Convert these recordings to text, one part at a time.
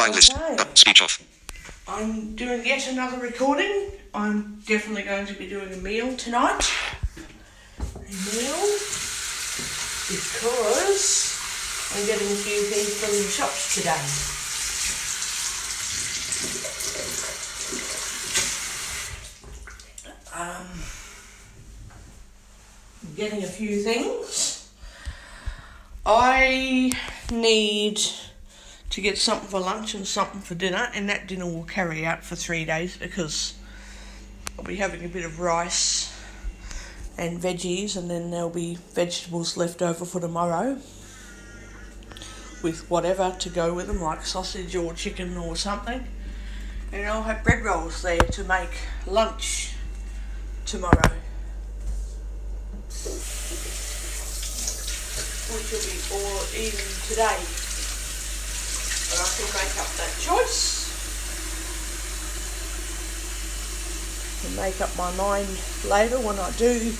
Find list. Speech off. I'm doing yet another recording. I'm definitely going to be doing a meal tonight. Because I'm getting a few things from the shops today. Getting a few things. I need to get something for lunch and something for dinner, and that dinner will carry out for 3 days because I'll be having a bit of rice and veggies, and then there'll be vegetables left over for tomorrow with whatever to go with them, like sausage or chicken or something. And I'll have bread rolls there to make lunch tomorrow, which will be all eaten today. But I can make up that choice and make up my mind later when I do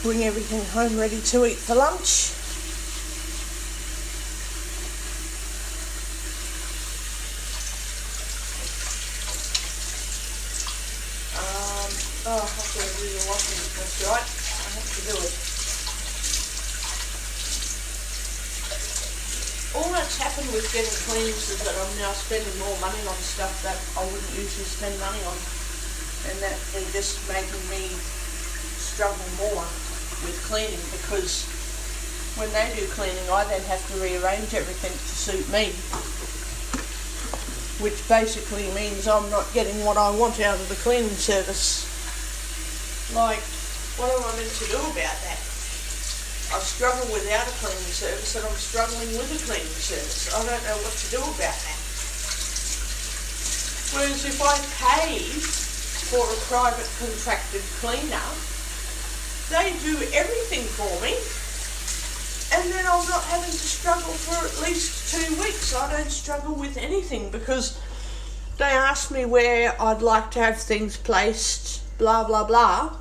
bring everything home ready to eat for lunch. I have to do the washing, that's right. I have to do it. All that's happened with getting cleans is that I'm now spending more money on stuff that I wouldn't usually spend money on, and that they're just making me struggle more with cleaning, because when they do cleaning I then have to rearrange everything to suit me, which basically means I'm not getting what I want out of the cleaning service. Like, what am I meant to do about that? I struggle without a cleaning service, and I'm struggling with a cleaning service. I don't know what to do about that. Whereas if I pay for a private contracted cleaner, they do everything for me, and then I'm not having to struggle for at least 2 weeks. I don't struggle with anything because they ask me where I'd like to have things placed, blah blah blah,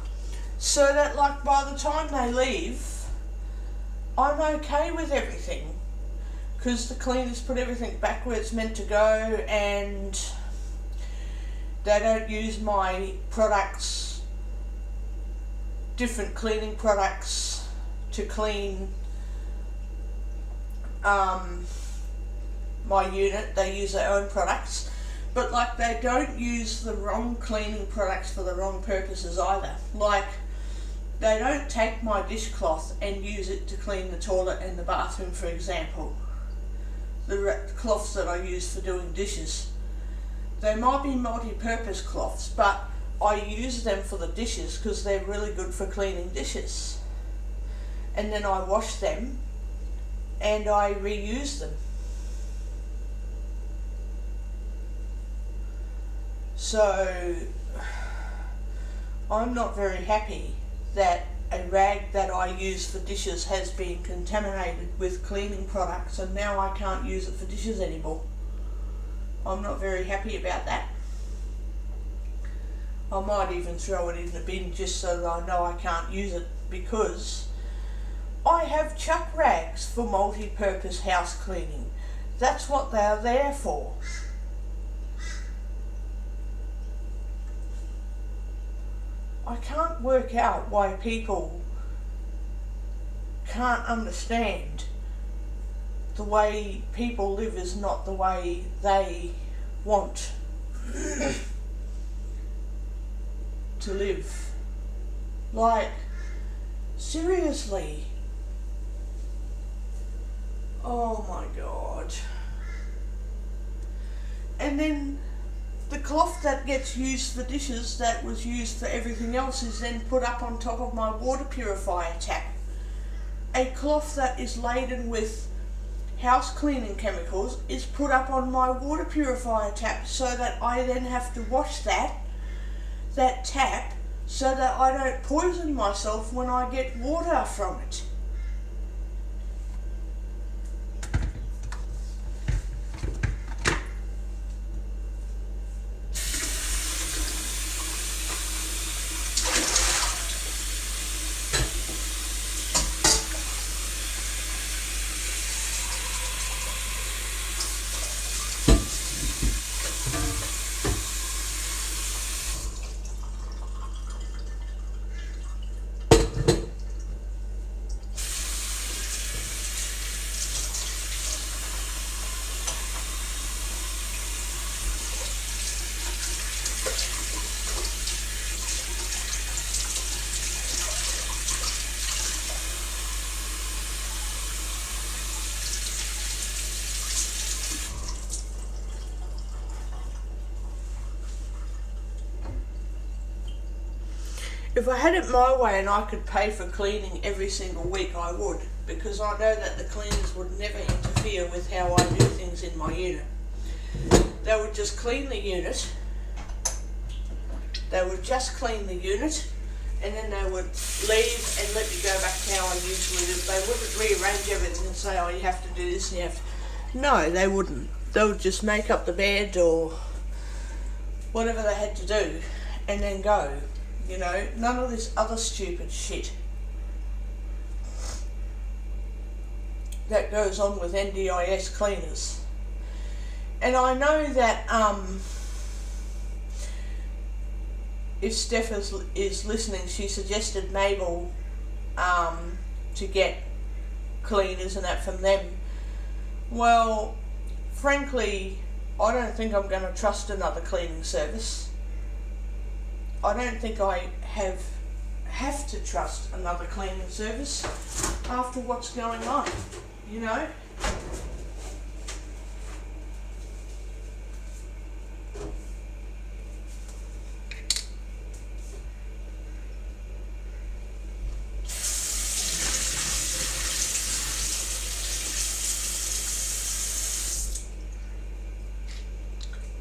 so that like by the time they leave I'm okay with everything, because the cleaners put everything back where it's meant to go, and they don't use my products, different cleaning products, to clean my unit. They use their own products, but like they don't use the wrong cleaning products for the wrong purposes either. Like, they don't take my dishcloth and use it to clean the toilet and the bathroom, for example. The cloths that I use for doing dishes, they might be multi-purpose cloths, but I use them for the dishes because they're really good for cleaning dishes. And then I wash them and I reuse them. So I'm not very happy that a rag that I use for dishes has been contaminated with cleaning products, and now I can't use it for dishes anymore. I'm not very happy about that. I might even throw it in the bin just so that I know I can't use it, because I have chuck rags for multi-purpose house cleaning. That's what they are there for. I can't work out why people can't understand the way people live is not the way they want to live. Like, seriously. Oh my God. And then the cloth that gets used for dishes that was used for everything else is then put up on top of my water purifier tap. A cloth that is laden with house cleaning chemicals is put up on my water purifier tap, so that I then have to wash that tap so that I don't poison myself when I get water from it. If I had it my way and I could pay for cleaning every single week, I would, because I know that the cleaners would never interfere with how I do things in my unit. They would just clean the unit. They would just clean the unit, and then they would leave and let me go back to how I usually do. They wouldn't rearrange everything and say, oh, you have to do this and you have to... No, they wouldn't. They would just make up the bed or whatever they had to do and then go. You know, none of this other stupid shit that goes on with NDIS cleaners. And I know that if Steph is listening, she suggested Mabel to get cleaners and that from them. Well, frankly, I don't think I'm going to trust another cleaning service. I don't think I have to trust another cleaning service after what's going on, you know.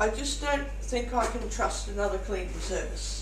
I just don't think I can trust another cleaning service.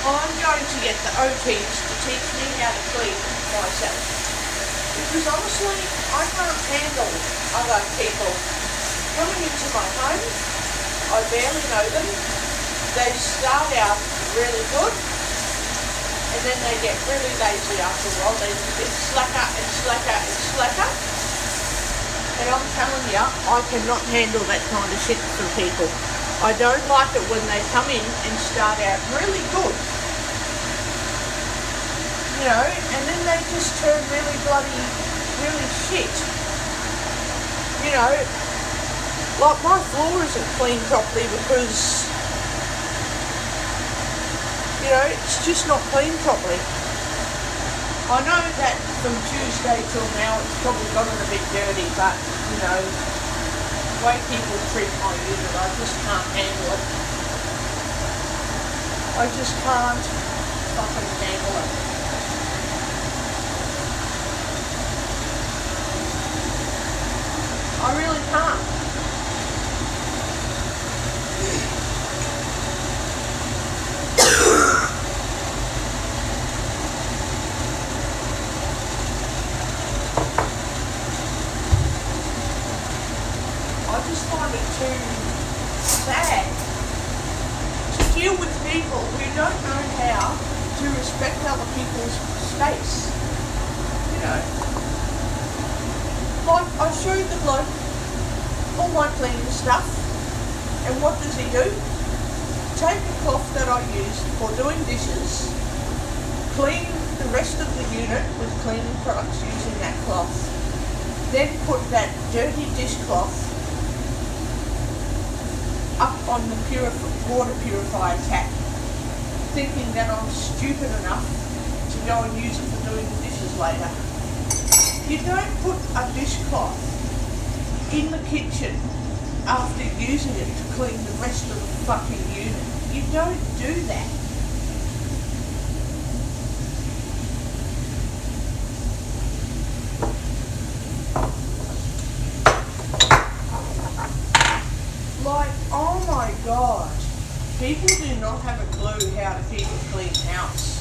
I'm going to get the OTs to teach me how to clean myself. Because honestly, I can't handle other people coming into my home. I barely know them. They start out really good, and then they get really lazy after a while. They get slacker and slacker and slacker. And I'm telling you, I cannot handle that kind of shit from people. I don't like it when they come in and start out really good. You know, and then they just turn really shit. You know, like my floor isn't cleaned properly because, you know, it's just not cleaned properly. I know that from Tuesday till now it's probably gotten a bit dirty, but, you know, the way people treat my unit, I just can't handle it. I just can't fucking handle it. I really can't. I just find it too sad to deal with people who don't know how to respect other people's space. You know. Like, I showed the bloke all my cleaning stuff, and what does he do? Take the cloth that I used for doing dishes, clean the rest of the unit with cleaning products using that cloth, then put that dirty dishcloth up on the water purifier tap, thinking that I'm stupid enough to go and use it for doing the dishes later. You don't put a dishcloth in the kitchen after using it to clean the rest of the fucking unit. You don't do that. Like, oh my God. People do not have a clue how to keep a clean house.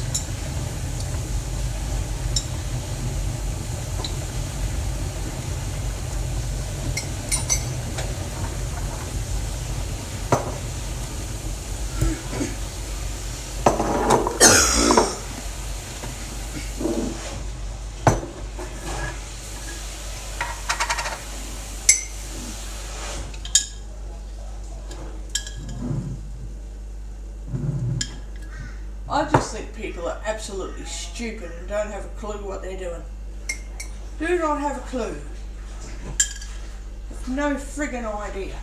I just think people are absolutely stupid and don't have a clue what they're doing. Do not have a clue. No friggin' idea.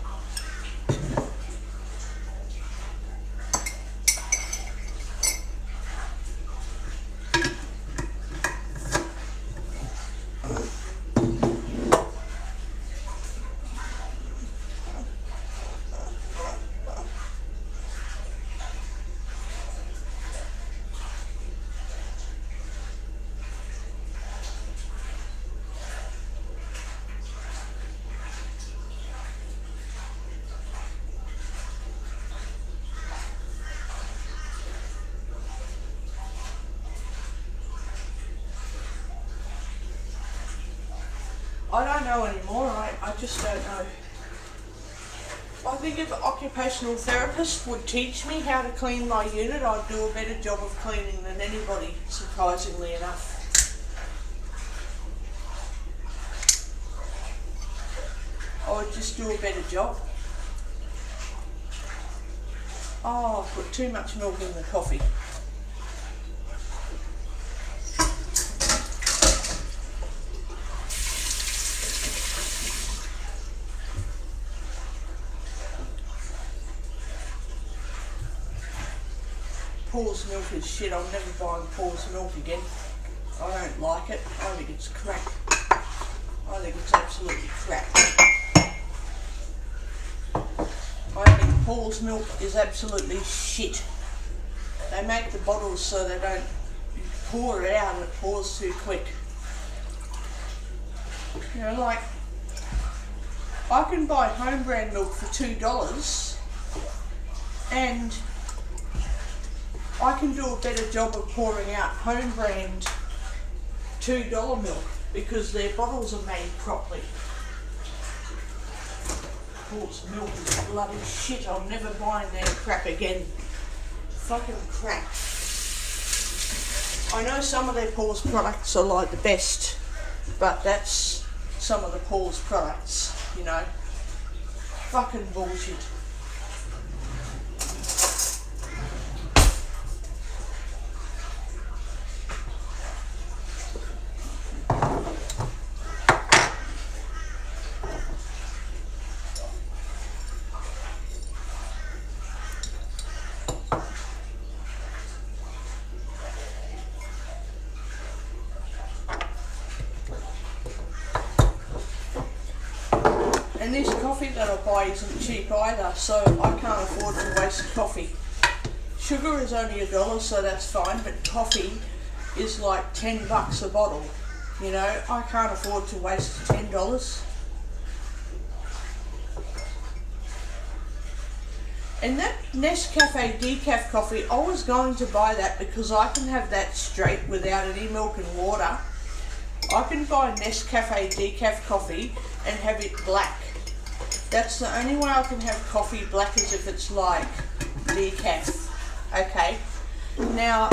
I don't know anymore, I just don't know. I think if an occupational therapist would teach me how to clean my unit, I'd do a better job of cleaning than anybody, surprisingly enough. I would just do a better job. Oh, I've put too much milk in the coffee. Paul's milk is shit. I'm never buying Paul's milk again. I don't like it. I think it's crap. I think it's absolutely crap. I think Paul's milk is absolutely shit. They make the bottles so they don't pour it out and it pours too quick. You know, like, I can buy home brand milk for $2 and I can do a better job of pouring out home brand $2 milk because their bottles are made properly. Paul's milk is bloody shit. I'm never buying their crap again. Fucking crap. I know some of their Paul's products are like the best, but that's some of the Paul's products, you know. Fucking bullshit. And this coffee that I buy isn't cheap either, so I can't afford to waste coffee. Sugar is only $1, so that's fine, but coffee is like $10 a bottle. You know, I can't afford to waste $10. And that Nescafe decaf coffee, I was going to buy that because I can have that straight without any milk and water. I can buy Nescafe decaf coffee and have it black. That's the only way I can have coffee black is if it's like decaf. Okay. Now,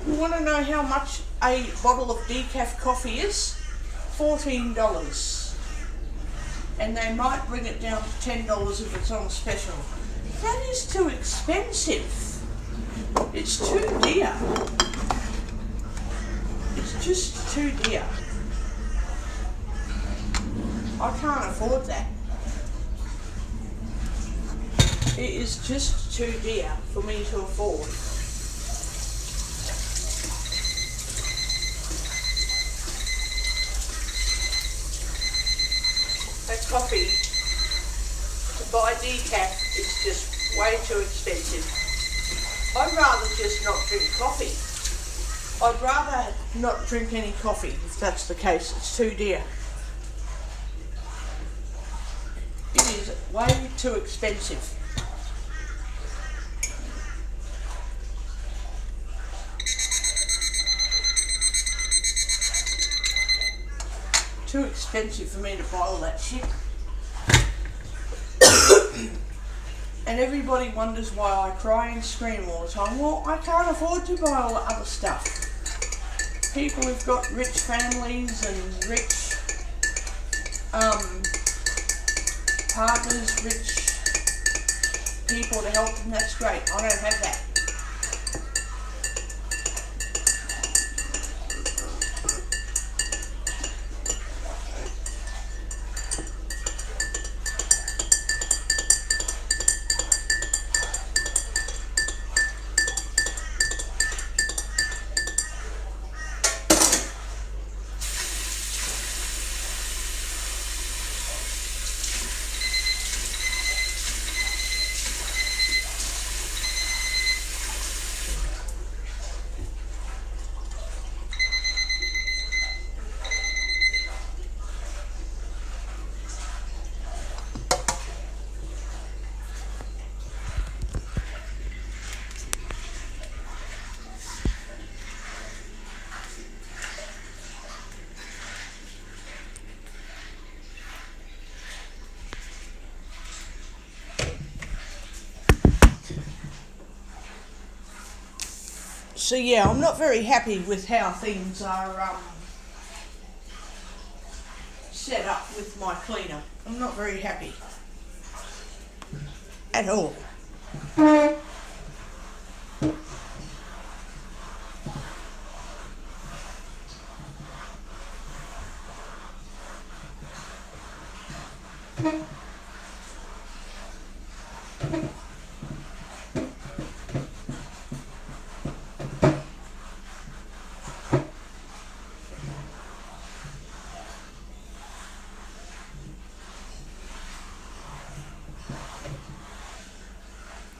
you want to know how much a bottle of decaf coffee is? $14. And they might bring it down to $10 if it's on special. That is too expensive. It's too dear. It's just too dear. I can't afford that. It is just too dear for me to afford. That coffee, to buy decaf, is just way too expensive. I'd rather just not drink coffee. I'd rather not drink any coffee if that's the case. It's too dear. It is Way too expensive. Too expensive for me to buy all that shit. And everybody wonders why I cry and scream all the time. Well, I can't afford to buy all the other stuff. People who've got rich families and rich partners, rich people to help them, that's great. I don't have that. So yeah, I'm not very happy with how things are set up with my cleaner. I'm not very happy at all.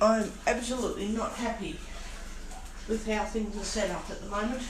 I'm absolutely not happy with how things are set up at the moment.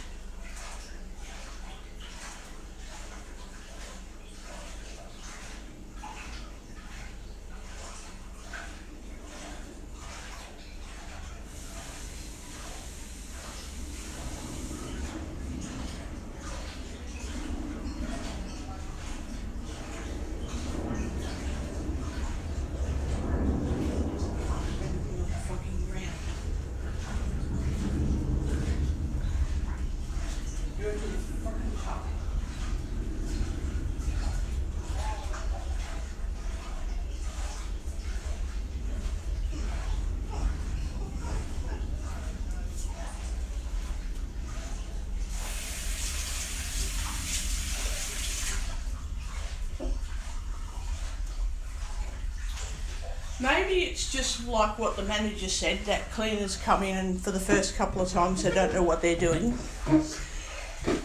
Maybe it's just like what the manager said, that cleaners come in and for the first couple of times they don't know what they're doing.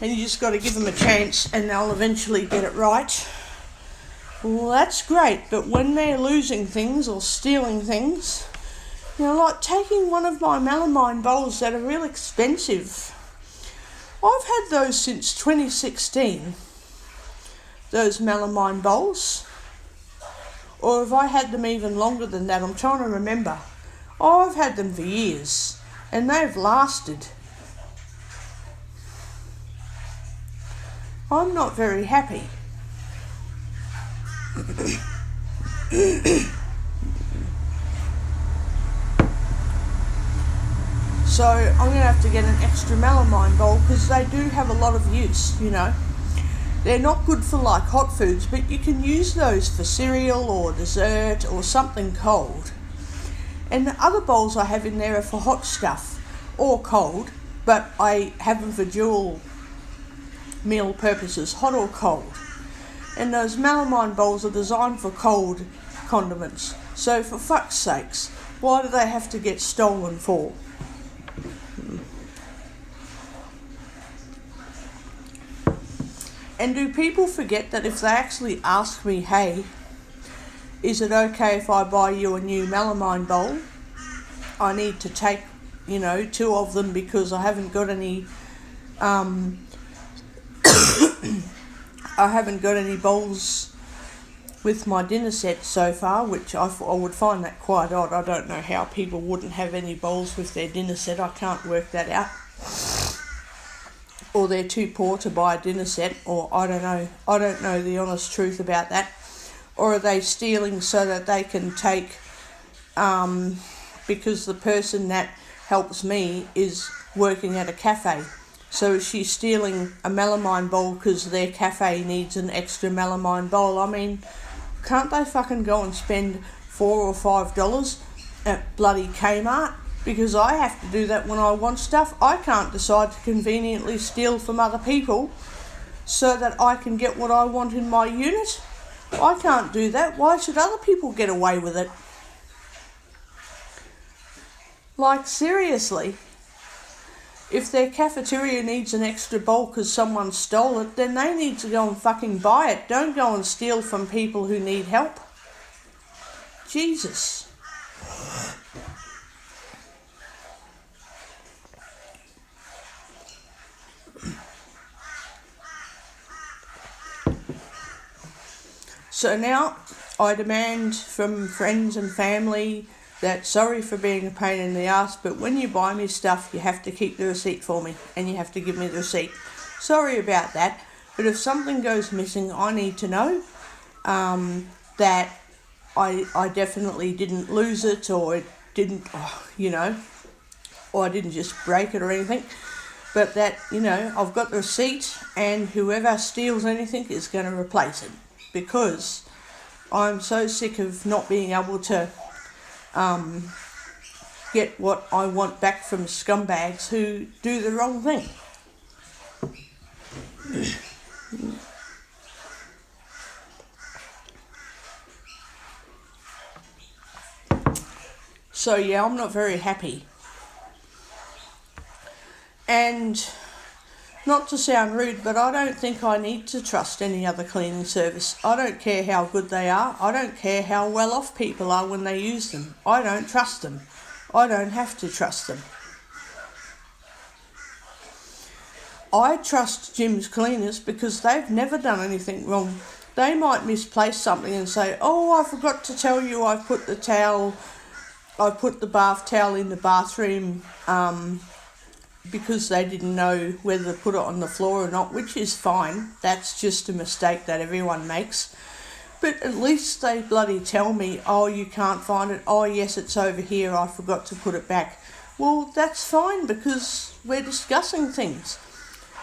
And you just got to give them a chance and they'll eventually get it right. Well, that's great, but when they're losing things or stealing things, you know, like taking one of my melamine bowls that are real expensive. I've had those since 2016, those melamine bowls. Or have I had them even longer than that? I'm trying to remember. Oh, I've had them for years and they've lasted. I'm not very happy. So I'm going to have to get an extra melamine bowl because they do have a lot of use, you know. They're not good for like hot foods, but you can use those for cereal or dessert or something cold. And the other bowls I have in there are for hot stuff or cold, but I have them for dual meal purposes, hot or cold. And those melamine bowls are designed for cold condiments. So for fuck's sakes, why do they have to get stolen for? And do people forget that if they actually ask me, hey, is it okay if I buy you a new melamine bowl? I need to take, you know, 2 of them because I haven't got any I haven't got any bowls with my dinner set so far, which I would find that quite odd. I don't know how people wouldn't have any bowls with their dinner set. I can't work that out. Or they're too poor to buy a dinner set, or I don't know. I don't know the honest truth about that. Or are they stealing so that they can take, because the person that helps me is working at a cafe. So she's stealing a melamine bowl because their cafe needs an extra melamine bowl. I mean, can't they fucking go and spend $4 or $5 at bloody Kmart? Because I have to do that when I want stuff. I can't decide to conveniently steal from other people so that I can get what I want in my unit. I can't do that. Why should other people get away with it? Like, seriously. If their cafeteria needs an extra bowl because someone stole it, then they need to go and fucking buy it. Don't go and steal from people who need help. Jesus. So now I demand from friends and family that, sorry for being a pain in the ass, but when you buy me stuff, you have to keep the receipt for me and you have to give me the receipt. Sorry about that, but if something goes missing, I need to know that I definitely didn't lose it, or it didn't, or I didn't just break it or anything, but that, I've got the receipt and whoever steals anything is going to replace it, because I'm so sick of not being able to get what I want back from scumbags who do the wrong thing. So yeah, I'm not very happy. And not to sound rude, but I don't think I need to trust any other cleaning service. I don't care how good they are. I don't care how well off people are when they use them. I don't trust them. I don't have to trust them. I trust Jim's Cleaners because they've never done anything wrong. They might misplace something and say, oh, I forgot to tell you I put the bath towel in the bathroom, because they didn't know whether to put it on the floor or not, which is fine. That's just a mistake that everyone makes. But at least they bloody tell me, oh, you can't find it. Oh, yes, it's over here. I forgot to put it back. Well, that's fine because we're discussing things.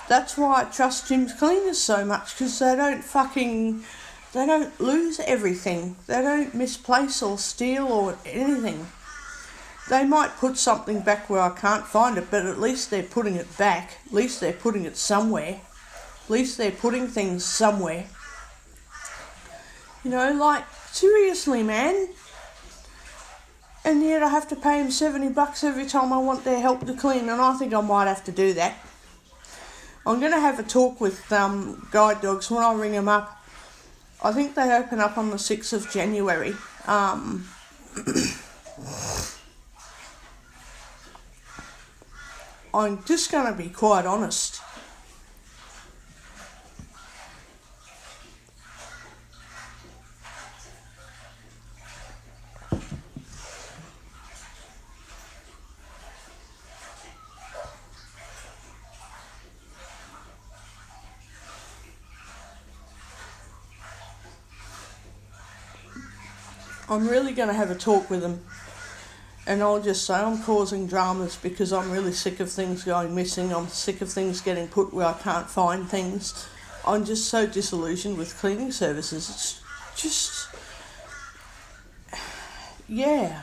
That's why I trust Jim's Cleaners so much, because they don't lose everything. They don't misplace or steal or anything. They might put something back where I can't find it, but at least they're putting it back. At least they're putting it somewhere. At least they're putting things somewhere. Seriously, man. And yet I have to pay them $70 every time I want their help to clean, and I think I might have to do that. I'm going to have a talk with Guide Dogs when I ring them up. I think they open up on the 6th of January. I'm just going to be quite honest. I'm really going to have a talk with them. And I'll just say I'm causing dramas because I'm really sick of things going missing. I'm sick of things getting put where I can't find things. I'm just so disillusioned with cleaning services. It's just, yeah.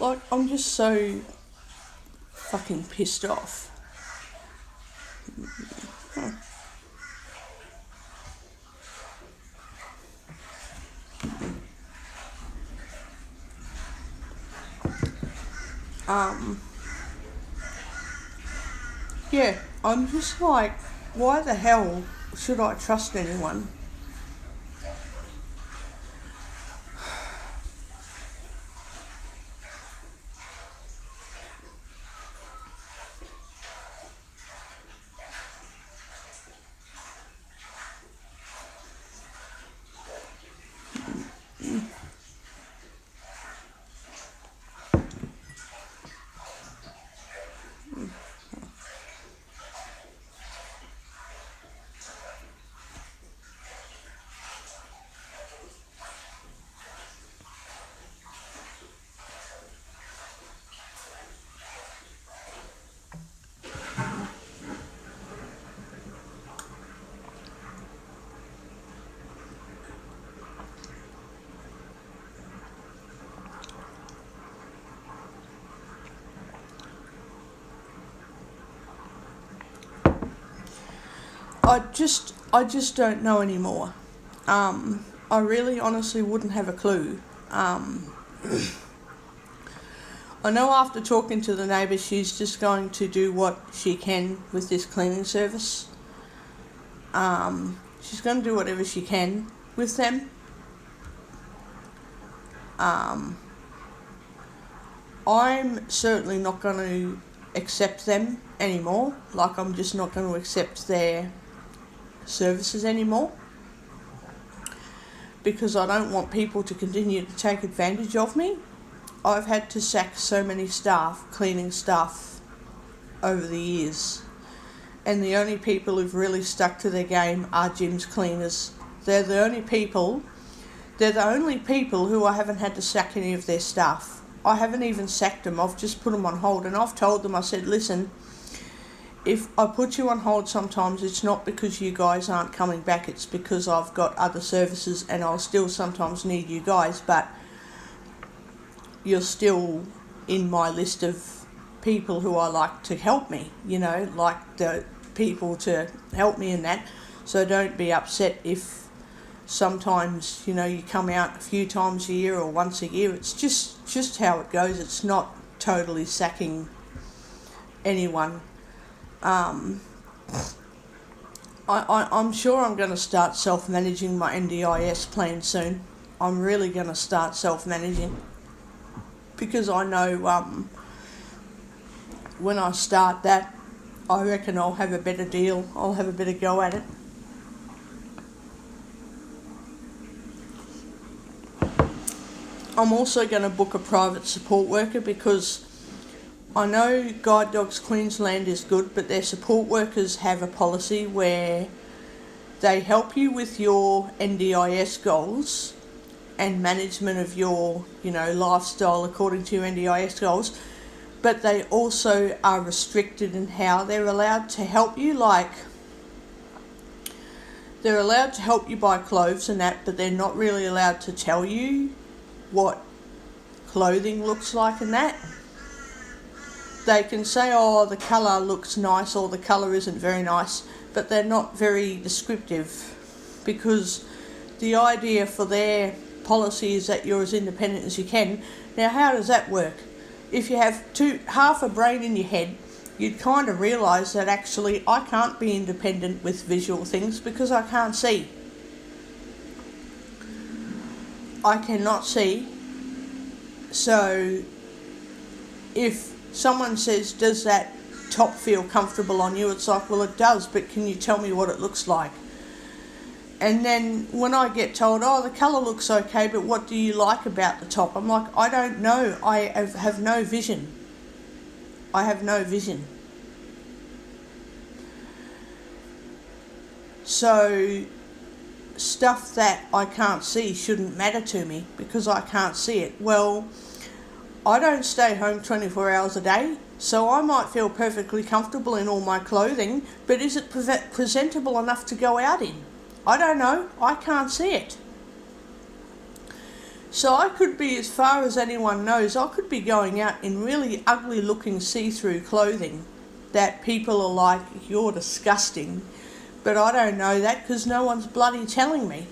Like, I'm just so fucking pissed off. Yeah, I'm just like, why the hell should I trust anyone? I just don't know anymore. I really honestly wouldn't have a clue. I know after talking to the neighbour, she's just going to do what she can with this cleaning service. She's going to do whatever she can with them. I'm certainly not going to accept them anymore. Like, I'm just not going to accept their services anymore, because I don't want people to continue to take advantage of me. I've had to sack so many staff, cleaning staff, over the years, and the only people who've really stuck to their game are Jim's cleaners. They're the only people who I haven't had to sack any of their staff. I haven't even sacked them. I've just put them on hold, and I've told them, I said, listen, if I put you on hold sometimes, it's not because you guys aren't coming back, it's because I've got other services and I'll still sometimes need you guys, but you're still in my list of people who I like to help me, like the people to help me in that. So don't be upset if sometimes, you come out a few times a year or once a year. It's just how it goes. It's not totally sacking anyone. I'm sure I'm going to start self-managing my NDIS plan soon. I'm really going to start self-managing, because I know when I start that, I reckon I'll have a better deal. I'll have a better go at it. I'm also going to book a private support worker, because I know Guide Dogs Queensland is good, but their support workers have a policy where they help you with your NDIS goals and management of your, lifestyle according to your NDIS goals, but they also are restricted in how they're allowed to help you. Like, they're allowed to help you buy clothes and that, but they're not really allowed to tell you what clothing looks like and that. They can say, oh, the colour looks nice or the colour isn't very nice, but they're not very descriptive, because the idea for their policy is that you're as independent as you can. Now, how does that work? If you have half a brain in your head, you'd kind of realise that actually I can't be independent with visual things because I can't see. I cannot see. So if someone says, does that top feel comfortable on you? It's like, well, it does, but can you tell me what it looks like? And then when I get told, oh, the colour looks okay, but what do you like about the top? I'm like, I don't know. I have no vision. I have no vision. So stuff that I can't see shouldn't matter to me because I can't see it. Well, I don't stay home 24 hours a day, so I might feel perfectly comfortable in all my clothing, but is it presentable enough to go out in? I don't know. I can't see it. So I could be, as far as anyone knows, I could be going out in really ugly looking see-through clothing that people are like, you're disgusting, but I don't know that because no one's bloody telling me.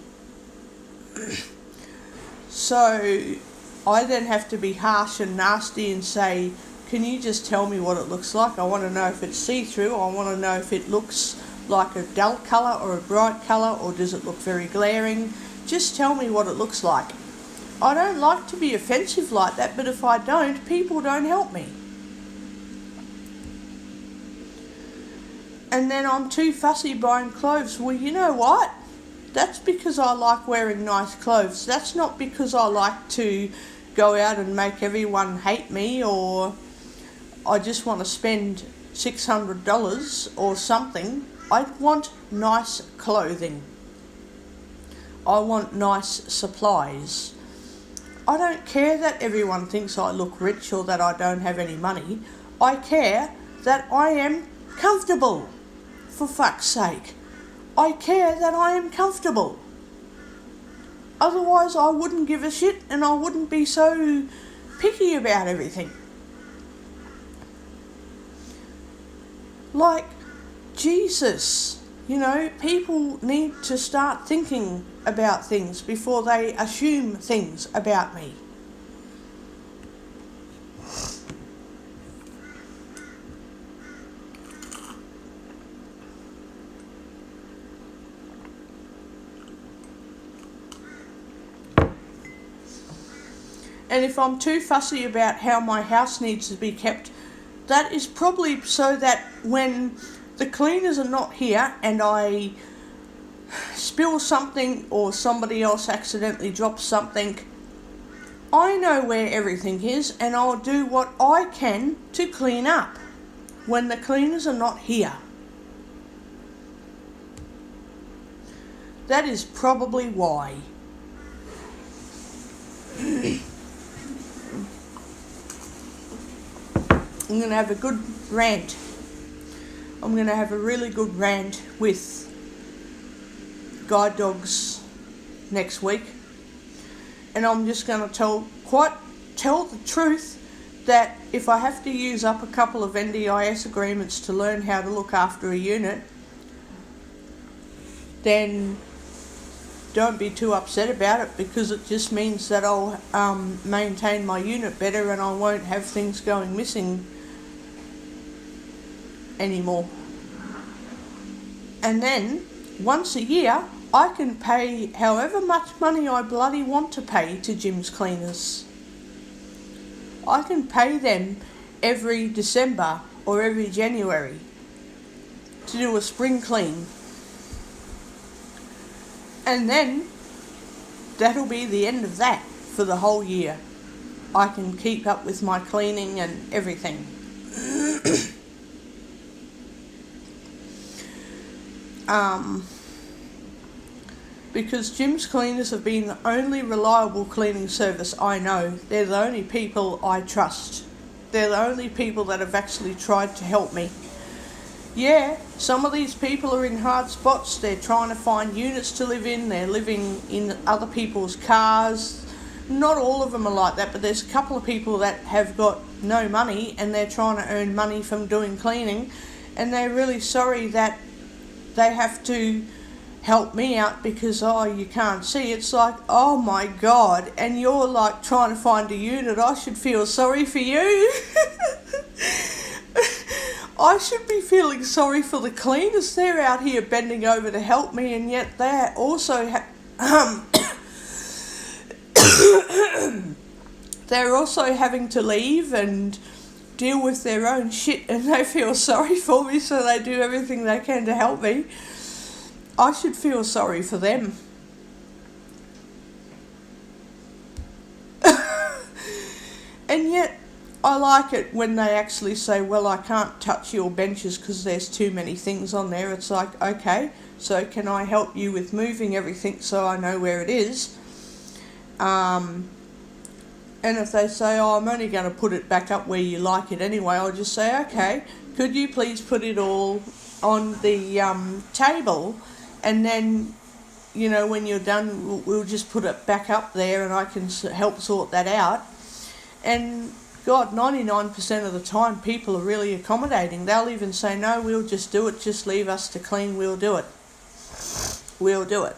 So I then have to be harsh and nasty and say, can you just tell me what it looks like? I want to know if it's see-through. I want to know if it looks like a dull colour or a bright colour, or does it look very glaring? Just tell me what it looks like. I don't like to be offensive like that, but if I don't, people don't help me. And then I'm too fussy buying clothes. Well, you know what? That's because I like wearing nice clothes. That's not because I like to go out and make everyone hate me, or I just want to spend $600 or something. I want nice clothing. I want nice supplies. I don't care that everyone thinks I look rich or that I don't have any money. I care that I am comfortable, for fuck's sake. I care that I am comfortable. Otherwise I wouldn't give a shit and I wouldn't be so picky about everything. Like, Jesus, you know, people need to start thinking about things before they assume things about me. And if I'm too fussy about how my house needs to be kept, that is probably so that when the cleaners are not here and I spill something or somebody else accidentally drops something, I know where everything is and I'll do what I can to clean up when the cleaners are not here. That is probably why. I'm going to have a good rant. I'm going to have a really good rant with guide dogs next week. And I'm just going to tell the truth that if I have to use up a couple of NDIS agreements to learn how to look after a unit, then don't be too upset about it, because it just means that I'll maintain my unit better and I won't have things going missing anymore. And then once a year I can pay however much money I bloody want to pay to Jim's Cleaners. I can pay them every December or every January to do a spring clean. And then that'll be the end of that for the whole year. I can keep up with my cleaning and everything. Because Jim's Cleaners have been the only reliable cleaning service I know. They're the only people I trust. They're the only people that have actually tried to help me. Yeah, some of these people are in hard spots. They're trying to find units to live in. They're living in other people's cars. Not all of them are like that, but there's a couple of people that have got no money and they're trying to earn money from doing cleaning, and they're really sorry that they have to help me out because, oh, you can't see. It's like, oh my God, and you're like trying to find a unit. I should feel sorry for you. I should be feeling sorry for the cleaners. They're out here bending over to help me, and yet they're also they're also having to leave and deal with their own shit, and they feel sorry for me, so they do everything they can to help me. I should feel sorry for them. And yet I like it when they actually say, well, I can't touch your benches because there's too many things on there. It's like, okay, so can I help you with moving everything so I know where it is? And if they say, oh, I'm only going to put it back up where you like it anyway, I'll just say, okay, could you please put it all on the table, and then, you know, when you're done, we'll just put it back up there and I can help sort that out. And God, 99% of the time people are really accommodating. They'll even say, no, we'll just do it, just leave us to clean, we'll do it. We'll do it.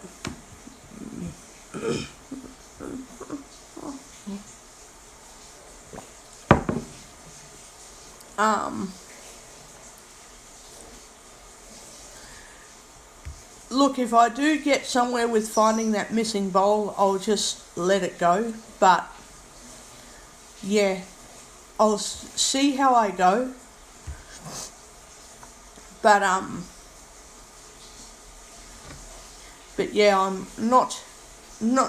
Look, if I do get somewhere with finding that missing bowl, I'll just let it go. But yeah, I'll see how I go. But yeah, I'm not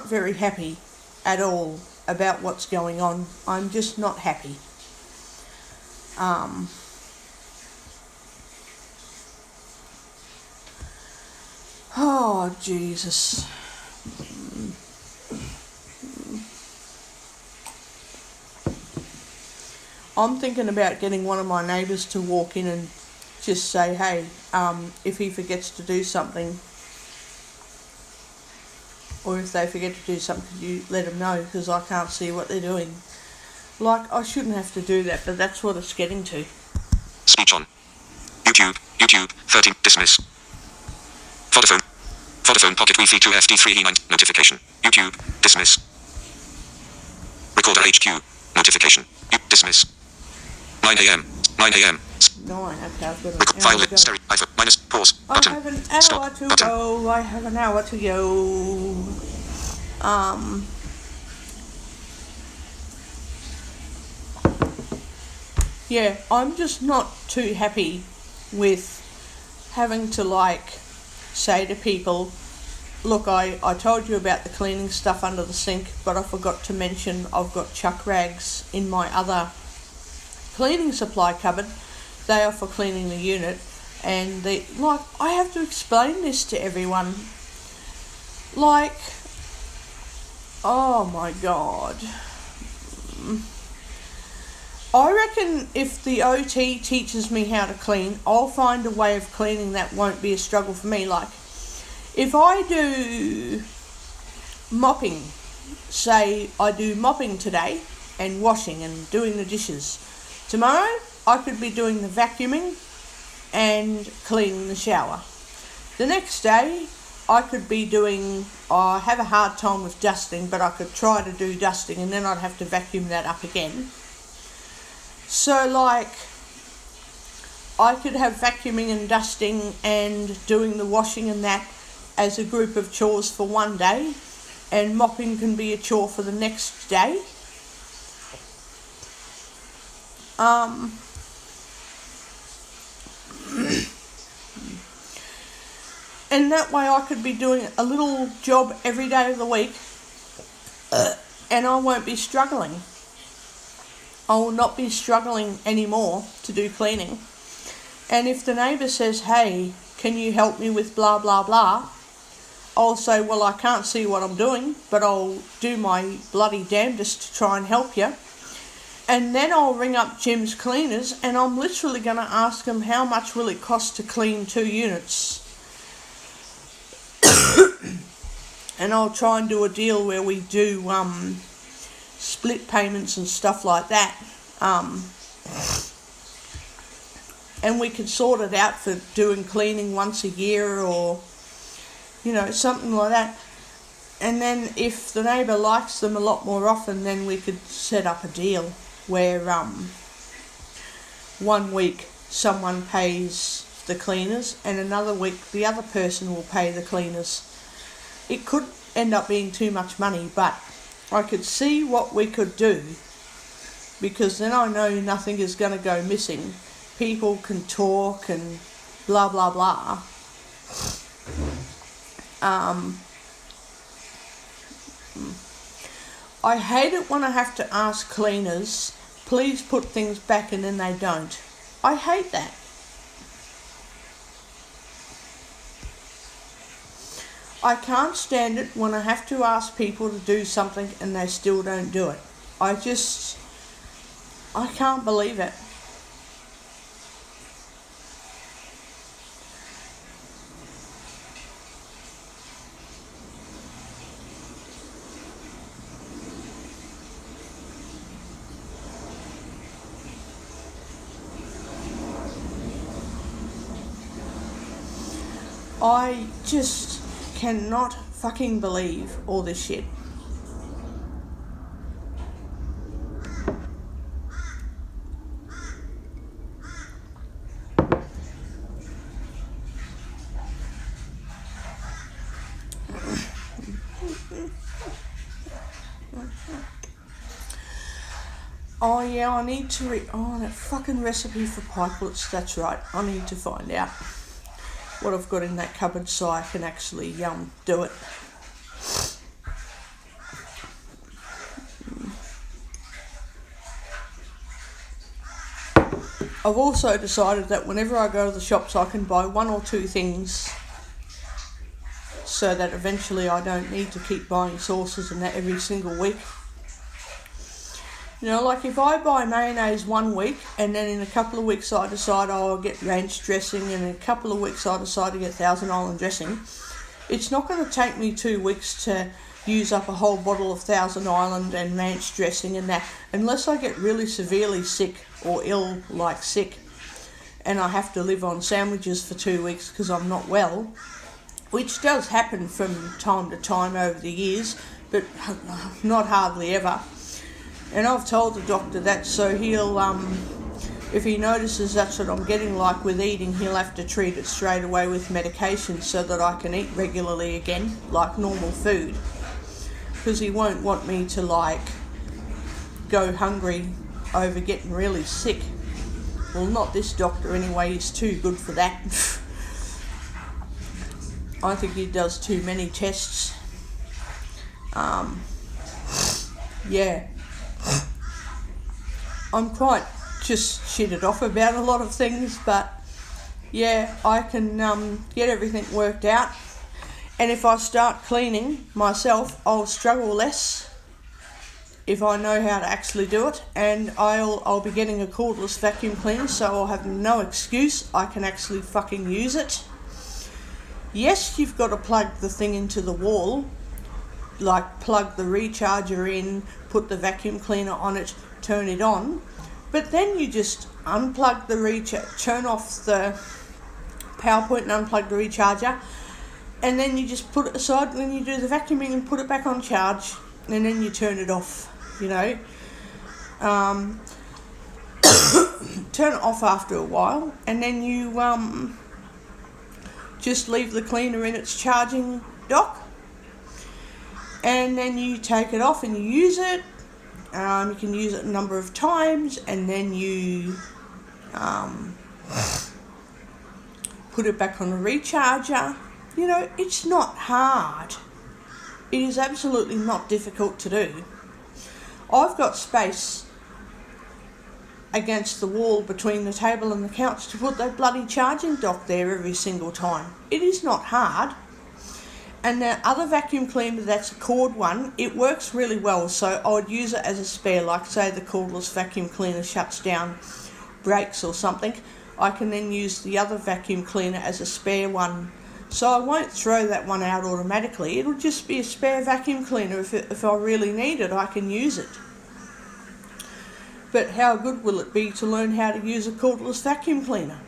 very happy at all about what's going on. I'm just not happy. Oh, Jesus. I'm thinking about getting one of my neighbours to walk in and just say, hey, if he forgets to do something, or if they forget to do something, could you let them know, because I can't see what they're doing. Like, I shouldn't have to do that, but that's what it's getting to. Speech on. YouTube, 13, dismiss. Vodafone Pocket Wi-Fi 2 FD3E9, notification. YouTube, dismiss. Recorder HQ, notification. Dismiss. 9 a.m. 9 a.m. 9, okay, I've got an File hour to go. stereo, minus, pause, button. I have an hour Stop, to button. go. I have an hour to go. Yeah, I'm just not too happy with having to say to people, look, I told you about the cleaning stuff under the sink, but I forgot to mention I've got chuck rags in my other cleaning supply cupboard. They are for cleaning the unit, and I have to explain this to everyone. Oh my God. I reckon if the OT teaches me how to clean, I'll find a way of cleaning that won't be a struggle for me. Like, if I do mopping, say I do mopping today and washing and doing the dishes, tomorrow I could be doing the vacuuming and cleaning the shower. The next day I could be doing, I have a hard time with dusting, but I could try to do dusting, and then I'd have to vacuum that up again. So I could have vacuuming and dusting and doing the washing and that as a group of chores for one day, and mopping can be a chore for the next day. And that way I could be doing a little job every day of the week, and I won't be struggling. I will not be struggling anymore to do cleaning. And if the neighbour says, hey, can you help me with blah, blah, blah, I'll say, well, I can't see what I'm doing, but I'll do my bloody damnedest to try and help you. And then I'll ring up Jim's Cleaners, and I'm literally going to ask them how much will it cost to clean 2 units. And I'll try and do a deal where we do split payments and stuff like that. And we could sort it out for doing cleaning once a year, or, something like that. And then if the neighbour likes them a lot more often, then we could set up a deal where 1 week someone pays the cleaners and another week the other person will pay the cleaners. It could end up being too much money, but I could see what we could do, because then I know nothing is going to go missing. People can talk and blah, blah, blah. I hate it when I have to ask cleaners, please put things back, and then they don't. I hate that. I can't stand it when I have to ask people to do something and they still don't do it. I can't believe it. I just cannot fucking believe all this shit. Oh yeah, I need to that fucking recipe for pikelets, that's right. I need to find out what I've got in that cupboard so I can actually do it. I've also decided that whenever I go to the shops I can buy 1 or 2 things so that eventually I don't need to keep buying sauces and that every single week. You know, like if I buy mayonnaise 1 week and then in a couple of weeks I decide I'll get ranch dressing and in a couple of weeks I decide to get Thousand Island dressing, it's not going to take me 2 weeks to use up a whole bottle of Thousand Island and ranch dressing and that, unless I get really severely sick or ill, like sick, and I have to live on sandwiches for 2 weeks because I'm not well, which does happen from time to time over the years, but not hardly ever. And I've told the doctor that, so he'll, if he notices that's what I'm getting like with eating, he'll have to treat it straight away with medication so that I can eat regularly again, like normal food. Because he won't want me to, like, go hungry over getting really sick. Well, not this doctor anyway, he's too good for that. I think he does too many tests. Yeah. I'm quite just shitted off about a lot of things, but yeah, I can get everything worked out. And if I start cleaning myself, I'll struggle less if I know how to actually do it. And I'll be getting a cordless vacuum cleaner, so I'll have no excuse. I can actually fucking use it. Yes, you've got to plug the thing into the wall, like plug the recharger in, put the vacuum cleaner on it, turn it on, but then you just unplug the turn off the power point and unplug the recharger, and then you just put it aside when you do the vacuuming and put it back on charge, and then you turn it off, you know. Turn it off after a while, and then you just leave the cleaner in its charging dock, and then you take it off and you use it. You can use it a number of times, and then you put it back on the recharger. You know, it's not hard. It is absolutely not difficult to do. I've got space against the wall between the table and the couch to put that bloody charging dock there every single time. It is not hard. And the other vacuum cleaner, that's a cord one, it works really well, so I would use it as a spare, like say the cordless vacuum cleaner shuts down, breaks or something, I can then use the other vacuum cleaner as a spare one. So I won't throw that one out automatically, it'll just be a spare vacuum cleaner. If I really need it, I can use it. But how good will it be to learn how to use a cordless vacuum cleaner?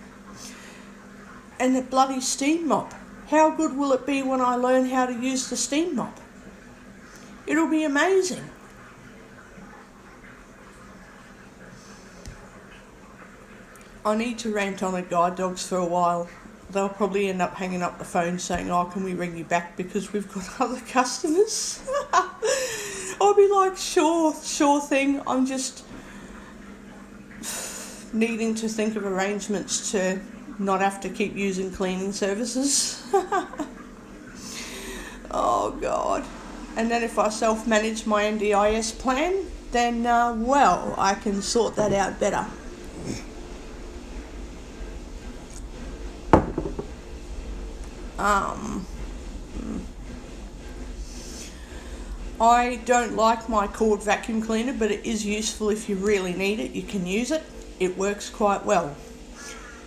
And the bloody steam mop. How good will it be when I learn how to use the steam mop? It'll be amazing. I need to rant on at guide dogs for a while. They'll probably end up hanging up the phone saying, oh, can we ring you back because we've got other customers? I'll be like, sure thing. I'm just needing to think of arrangements to not have to keep using cleaning services. Oh God. And then if I self-manage my NDIS plan, then well, I can sort that out better. I don't like my cord vacuum cleaner, but it is useful if you really need it. You can use it. It works quite well.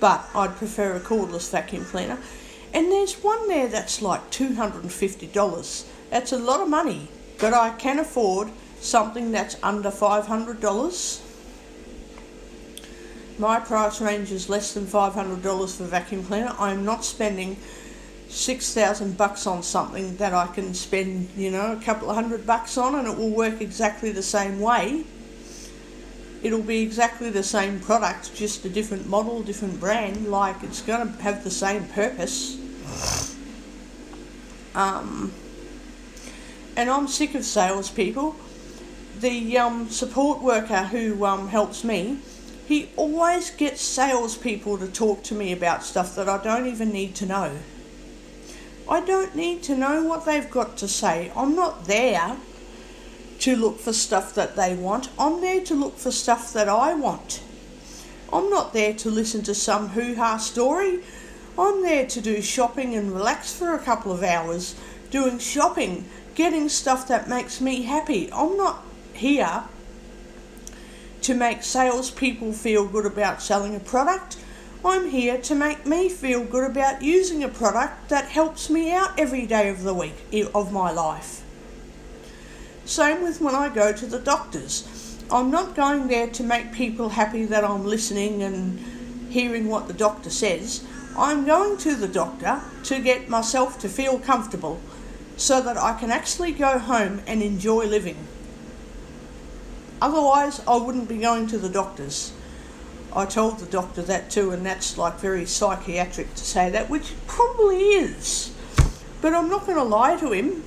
But I'd prefer a cordless vacuum cleaner. And there's one there that's like $250. That's a lot of money, but I can afford something that's under $500. My price range is less than $500 for vacuum cleaner. I'm not spending $6,000 on something that I can spend, you know, a couple of $100 on, and it will work exactly the same way. It'll be exactly the same product, just a different model, different brand. Like, it's going to have the same purpose. And I'm sick of salespeople the support worker who helps me, he always gets salespeople to talk to me about stuff that I don't even need to know. I don't need to know what they've got to say. I'm not there to look for stuff that they want. I'm there to look for stuff that I want. I'm not there to listen to some hoo-ha story. I'm there to do shopping and relax for a couple of hours, doing shopping, getting stuff that makes me happy. I'm not here to make salespeople feel good about selling a product. I'm here to make me feel good about using a product that helps me out every day of the week of my life. Same with when I go to the doctors. I'm not going there to make people happy that I'm listening and hearing what the doctor says. I'm going to the doctor to get myself to feel comfortable so that I can actually go home and enjoy living. Otherwise, I wouldn't be going to the doctors. I told the doctor that too, and that's like very psychiatric to say that, which it probably is. But I'm not going to lie to him.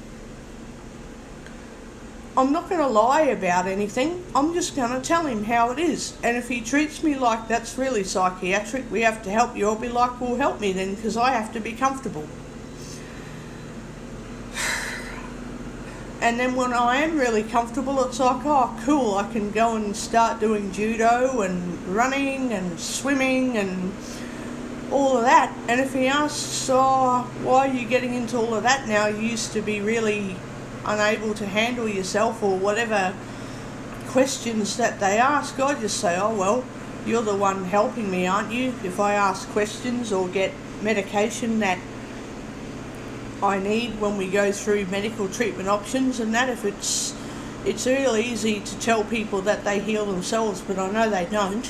I'm not going to lie about anything. I'm just going to tell him how it is. And if he treats me like that's really psychiatric, we have to help you, I'll be like, well, help me then, because I have to be comfortable. And then when I am really comfortable, it's like, oh, cool, I can go and start doing judo and running and swimming and all of that. And if he asks, oh, why are you getting into all of that now? You used to be really unable to handle yourself, or whatever questions that they ask, I just say, oh, well, you're the one helping me, aren't you? If I ask questions or get medication that I need when we go through medical treatment options and that, if it's real easy to tell people that they heal themselves, but I know they don't.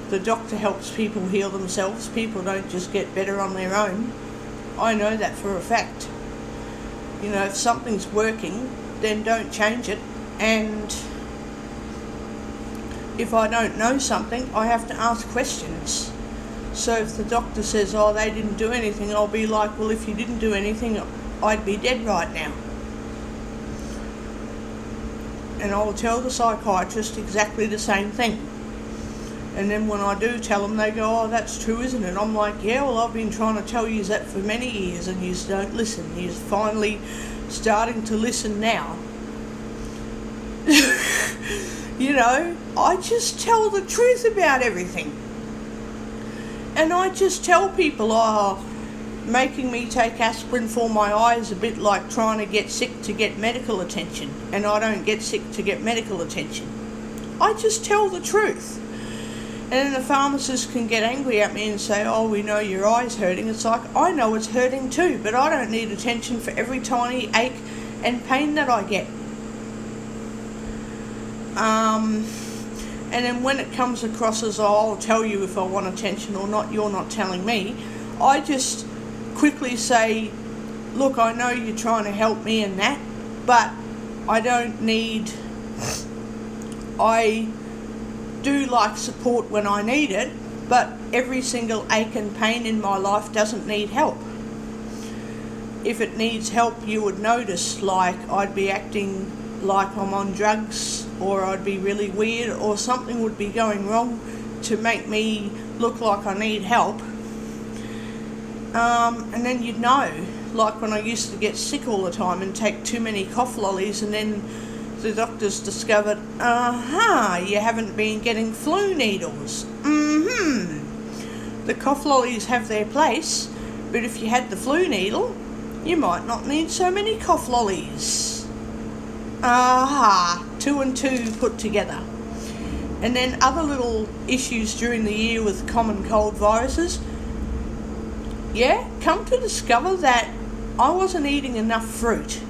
The doctor helps people heal themselves. People don't just get better on their own. I know that for a fact. You know, if something's working, then don't change it. And if I don't know something, I have to ask questions. So if the doctor says, oh, they didn't do anything, I'll be like, well, if you didn't do anything, I'd be dead right now. And I'll tell the psychiatrist exactly the same thing. And then when I do tell them, they go, oh, that's true, isn't it? I'm like, yeah, well, I've been trying to tell you that for many years and you don't listen. You're finally starting to listen now. You know, I just tell the truth about everything. And I just tell people, oh, making me take aspirin for my eyes a bit like trying to get sick to get medical attention. And I don't get sick to get medical attention. I just tell the truth. And then the pharmacist can get angry at me and say, oh, we know your eye's hurting. It's like, I know it's hurting too, but I don't need attention for every tiny ache and pain that I get. And then when it comes across as, oh, I'll tell you if I want attention or not, you're not telling me, I just quickly say, look, I know you're trying to help me in that, but I don't need... I do like support when I need it, but every single ache and pain in my life doesn't need help. If it needs help, you would notice, like I'd be acting like I'm on drugs, or I'd be really weird, or something would be going wrong to make me look like I need help. And then you'd know, like when I used to get sick all the time and take too many cough lollies, and then the doctors discovered, you haven't been getting flu needles. The cough lollies have their place, but if you had the flu needle, you might not need so many cough lollies. 2 and 2 put together. And then other little issues during the year with common cold viruses. Yeah, come to discover that I wasn't eating enough fruit.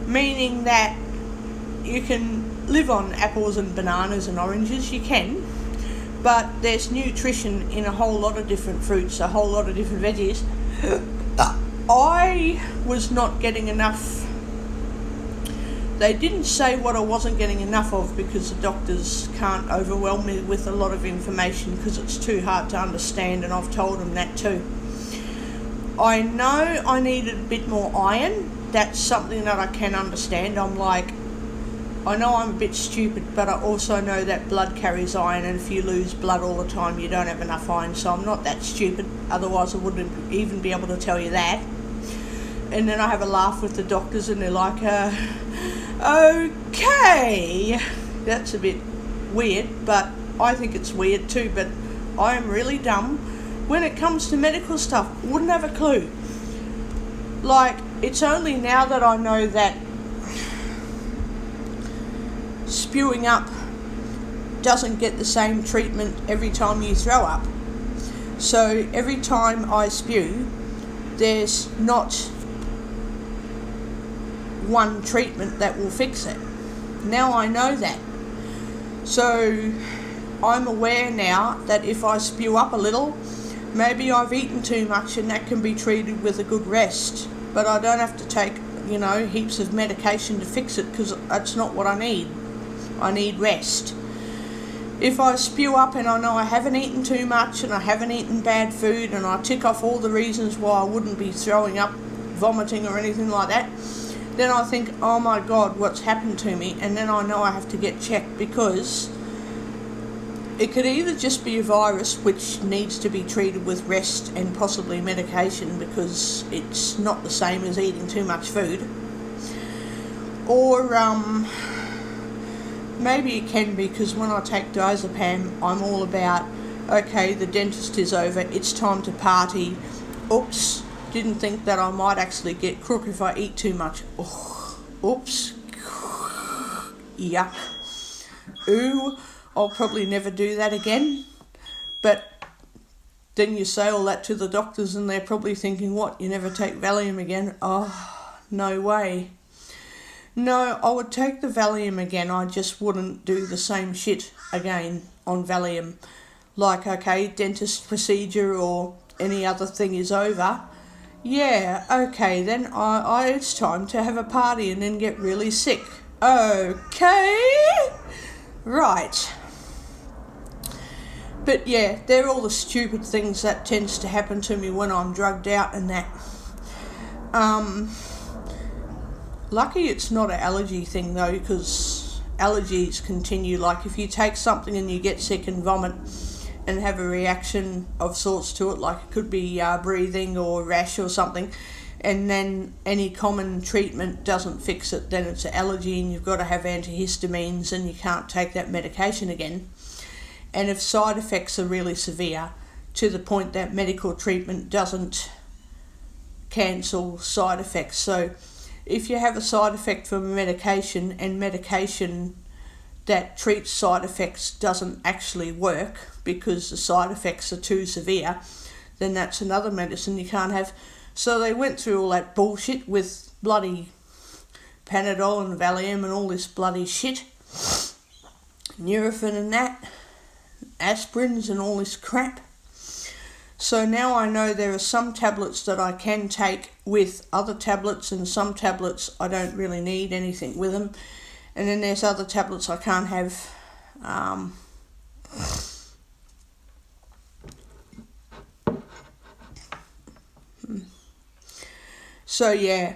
Meaning that you can live on apples and bananas and oranges, you can, but there's nutrition in a whole lot of different fruits, a whole lot of different veggies. I was not getting enough. They didn't say what I wasn't getting enough of, because the doctors can't overwhelm me with a lot of information because it's too hard to understand, and I've told them that too. I know I needed a bit more iron. That's something that I can understand. I'm like, I know I'm a bit stupid, but I also know that blood carries iron, and if you lose blood all the time, you don't have enough iron, so I'm not that stupid. Otherwise, I wouldn't even be able to tell you that. And then I have a laugh with the doctors, and they're like, okay. That's a bit weird, but I think it's weird too, but I am really dumb. When it comes to medical stuff, wouldn't have a clue. Like, it's only now that I know that spewing up doesn't get the same treatment every time you throw up. So every time I spew, there's not one treatment that will fix it. Now I know that. So I'm aware now that if I spew up a little, maybe I've eaten too much, and that can be treated with a good rest. But I don't have to take, heaps of medication to fix it, because that's not what I need. I need rest. If I spew up and I know I haven't eaten too much and I haven't eaten bad food, and I tick off all the reasons why I wouldn't be throwing up, vomiting or anything like that, then I think, oh my God, what's happened to me? And then I know I have to get checked, because it could either just be a virus which needs to be treated with rest and possibly medication, because it's not the same as eating too much food, or maybe it can be because when I take diazepam, I'm all about, okay, the dentist is over, it's time to party. Oops, didn't think that I might actually get crook if I eat too much. Oh, oops, yuck, ooh, I'll probably never do that again. But then you say all that to the doctors, and they're probably thinking, what, you never take Valium again? Oh, no way. No, I would take the Valium again, I just wouldn't do the same shit again on Valium. Like, okay, dentist procedure or any other thing is over. Yeah, okay, then it's time to have a party and then get really sick. Okay, right. But yeah, they're all the stupid things that tends to happen to me when I'm drugged out and that. Lucky it's not an allergy thing though, because allergies continue. Like if you take something and you get sick and vomit and have a reaction of sorts to it, like it could be breathing or rash or something, and then any common treatment doesn't fix it, then it's an allergy and you've got to have antihistamines and you can't take that medication again. And if side effects are really severe to the point that medical treatment doesn't cancel side effects, so if you have a side effect from a medication and medication that treats side effects doesn't actually work because the side effects are too severe, then that's another medicine you can't have. So they went through all that bullshit with bloody Panadol and Valium and all this bloody shit, Nurofen and that, aspirins and all this crap. So now I know there are some tablets that I can take with other tablets, and some tablets I don't really need anything with them. And then there's other tablets I can't have. So yeah,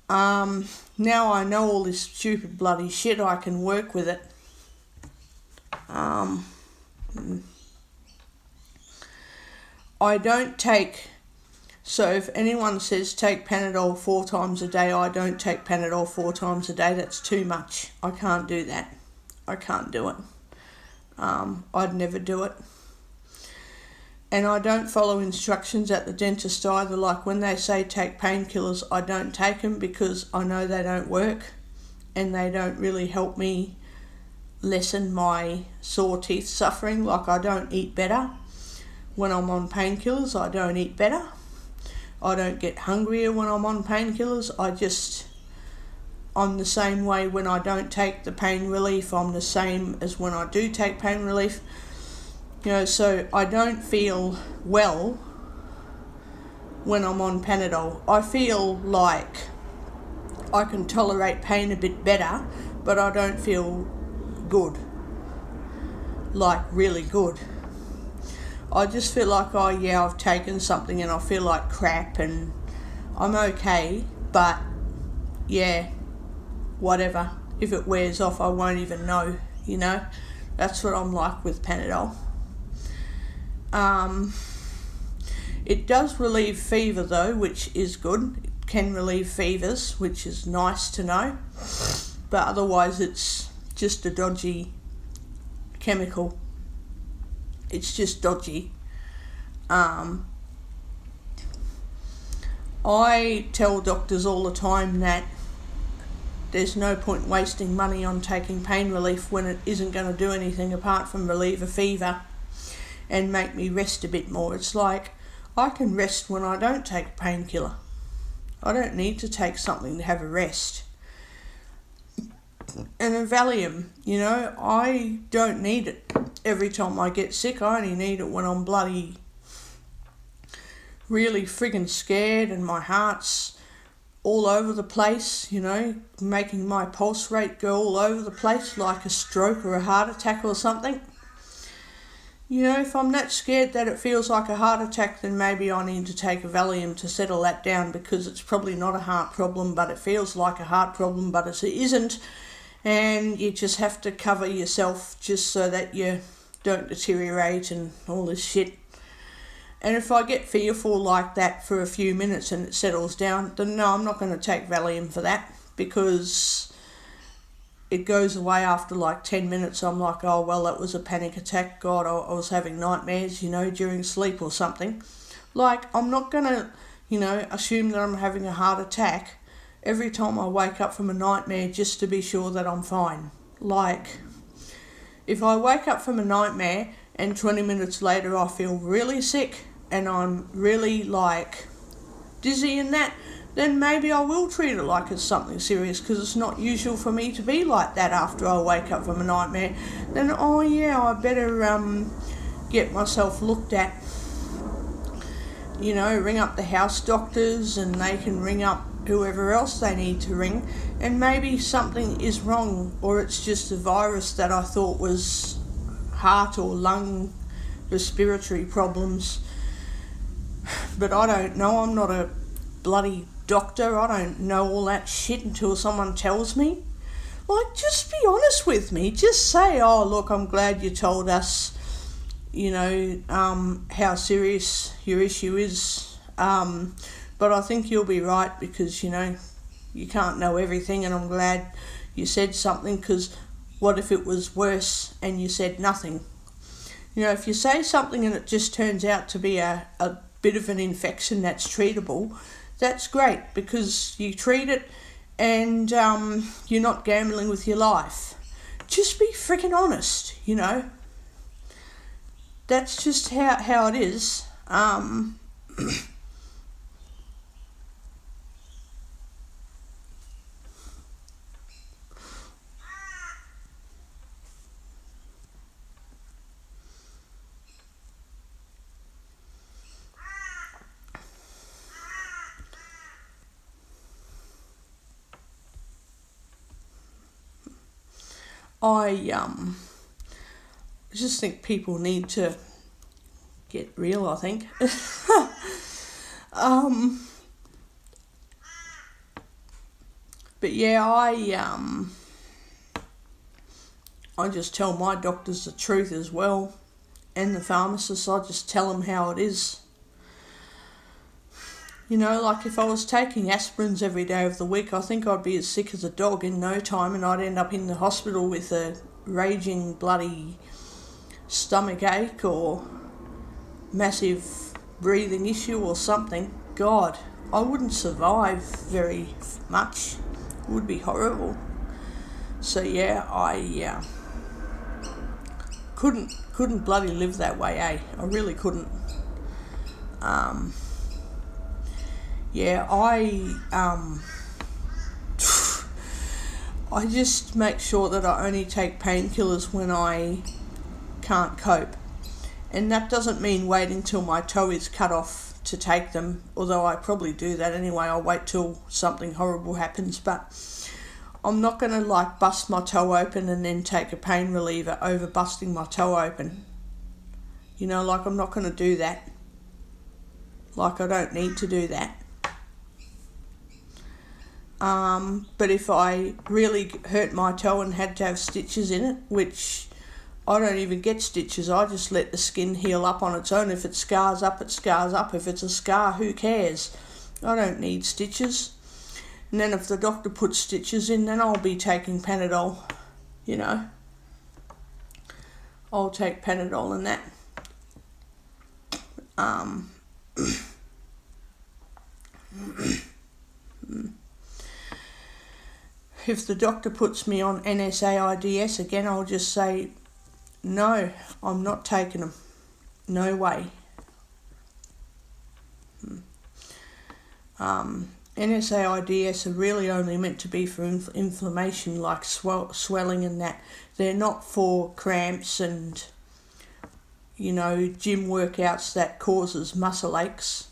now I know all this stupid bloody shit, I can work with it. I don't take, so if anyone says take Panadol 4 times a day, I don't take Panadol 4 times a day. That's too much. I can't do that. I can't do it. I'd never do it. And I don't follow instructions at the dentist either. Like when they say take painkillers, I don't take them because I know they don't work and they don't really help me lessen my sore teeth suffering. Like I don't eat better. When I'm on painkillers, I don't eat better. I don't get hungrier when I'm on painkillers. I'm the same way when I don't take the pain relief. I'm the same as when I do take pain relief. So I don't feel well when I'm on Panadol. I feel like I can tolerate pain a bit better, but I don't feel good. Like really good. I just feel like, I've taken something and I feel like crap and I'm okay, but yeah, whatever. if it wears off, I won't even know, you know. That's what I'm like with Panadol. It does relieve fever though, which is good. It can relieve fevers, which is nice to know. But otherwise it's just a dodgy chemical. It's just dodgy. I tell doctors all the time that there's no point wasting money on taking pain relief when it isn't going to do anything apart from relieve a fever and make me rest a bit more. It's like, I can rest when I don't take a painkiller. I don't need to take something to have a rest. And a Valium, you know, I don't need it every time I get sick. I only need it when I'm bloody really friggin' scared and my heart's all over the place, you know, making my pulse rate go all over the place like a stroke or a heart attack or something. You know, if I'm that scared that it feels like a heart attack, then maybe I need to take a Valium to settle that down, because it's probably not a heart problem, but it feels like a heart problem, but it isn't. And you just have to cover yourself just so that you don't deteriorate and all this shit. And if I get fearful like that for a few minutes and it settles down, then no, I'm not going to take Valium for that, because it goes away after like 10 minutes. I'm like, oh, well, that was a panic attack. God, I was having nightmares, you know, during sleep or something. Like, I'm not going to, you know, assume that I'm having a heart attack every time I wake up from a nightmare just to be sure that I'm fine. Like, if I wake up from a nightmare and 20 minutes later I feel really sick and I'm really like dizzy and that, then maybe I will treat it like it's something serious, because it's not usual for me to be like that after I wake up from a nightmare. Then, oh yeah, I better get myself looked at. You know, ring up the house doctors and they can ring up whoever else they need to ring, and maybe something is wrong, or it's just a virus that I thought was heart or lung respiratory problems. But I don't know. I'm not a bloody doctor. I don't know all that shit until someone tells me. Like, just be honest with me. Just say, oh, look, I'm glad you told us, you know, how serious your issue is. But I think you'll be right, because, you know, you can't know everything, and I'm glad you said something, because what if it was worse and you said nothing? You know, if you say something and it just turns out to be a bit of an infection that's treatable, that's great, because you treat it and you're not gambling with your life. Just be freaking honest, you know. That's just how it is. I just think people need to get real, I think. But yeah, I just tell my doctors the truth as well, and the pharmacists. I just tell them how it is. You know, like if I was taking aspirins every day of the week, I think I'd be as sick as a dog in no time, and I'd end up in the hospital with a raging bloody stomach ache or massive breathing issue or something. God, I wouldn't survive very much. It would be horrible. So yeah, I couldn't bloody live that way, eh? I really couldn't. Yeah, I just make sure that I only take painkillers when I can't cope. And that doesn't mean waiting till my toe is cut off to take them, although I probably do that anyway. I'll wait till something horrible happens, but I'm not going to like bust my toe open and then take a pain reliever over busting my toe open. You know, like I'm not going to do that. Like I don't need to do that. But if I really hurt my toe and had to have stitches in it, which I don't even get stitches, I just let the skin heal up on its own. If it scars up, it scars up. If it's a scar, who cares? I don't need stitches. And then if the doctor puts stitches in, then I'll be taking Panadol, you know. I'll take Panadol and that. If the doctor puts me on NSAIDs again, I'll just say, no, I'm not taking them. No way. NSAIDs are really only meant to be for inflammation, like swelling and that. They're not for cramps and, you know, gym workouts that causes muscle aches.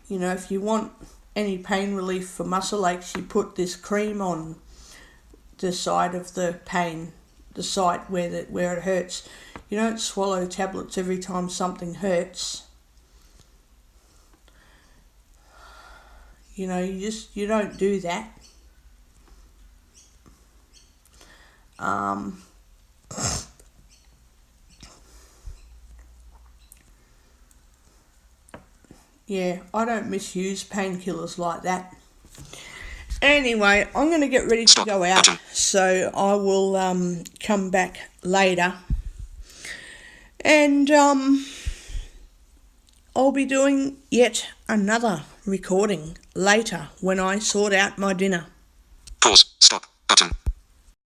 You know, if you want any pain relief for muscle aches, you put this cream on the side of the pain, the site where it hurts. You don't swallow tablets every time something hurts. You know, you don't do that. Yeah, I don't misuse painkillers like that. Anyway, I'm going to get ready to go out, so I will come back later. And I'll be doing yet another recording later when I sort out my dinner.